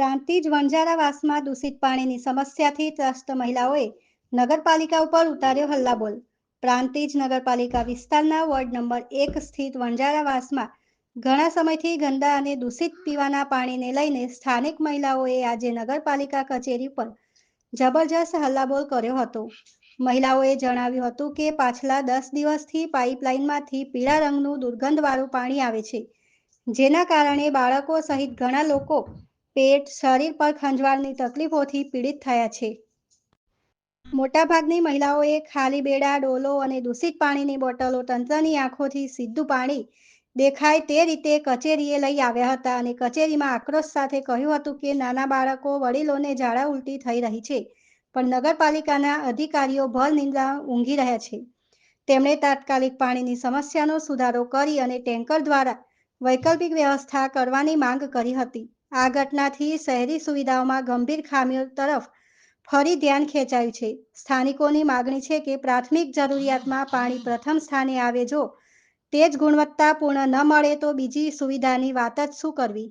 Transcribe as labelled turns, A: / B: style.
A: પ્રાંતિજ વણઝારાવાસમાં દૂષિત પાણીની સમસ્યાથી ત્રસ્ત મહિલાઓએ નગરપાલિકા ઉપર ઉતાર્યો હલ્લાબોલ। પ્રાંતિજ નગરપાલિકા વિસ્તારના વોર્ડ નંબર 1 સ્થિત વણઝારાવાસમાં ઘણા સમયથી ગંદા અને દૂષિત પીવાના પાણીને લઈને સ્થાનિક મહિલાઓએ આજે નગરપાલિકા કચેરી પર જબરજસ્ત હલ્લાબોલ કર્યો હતો। મહિલાઓએ જણાવ્યું હતું કે પાછલા 10 દિવસથી પાઇપલાઇનમાંથી પીળા રંગનું દુર્ગંધવાળું પાણી આવે છે, જેના કારણે બાળકો સહિત ઘણા લોકો પેટ, શરીર પર ખંજવાળની તકલીફોથી પીડિત થયા છે। મોટાભાગની મહિલાઓએ ખાલી બેડા, ડોલો અને દૂષિત પાણીની બોટલો તંત્રની આંખોથી સીધું પાણી દેખાય તે રીતે કચેરીએ લઈ આવ્યા હતા અને કચેરીમાં આક્રોશ સાથે કહ્યું હતું કે નાના બાળકો, વડીલોને ઝાડા ઉલટી થઈ રહી છે, પણ નગરપાલિકાના અધિકારીઓ ભર નિંદ્રા ઊંઘી રહ્યા છે। તેમણે તાત્કાલિક પાણીની સમસ્યાનો સુધારો કરી અને ટેન્કર દ્વારા વૈકલ્પિક વ્યવસ્થા કરવાની માંગ કરી હતી। આ ઘટનાથી શહેરી સુવિધાઓમાં ગંભીર ખામીઓ તરફ ફરી ધ્યાન ખેંચાયું છે। સ્થાનિકોની માગણી છે કે પ્રાથમિક જરૂરિયાતમાં પાણી પ્રથમ સ્થાને આવે। જો તે જ ગુણવત્તાપૂર્ણ ન મળે તો બીજી સુવિધાની વાત જ શું કરવી।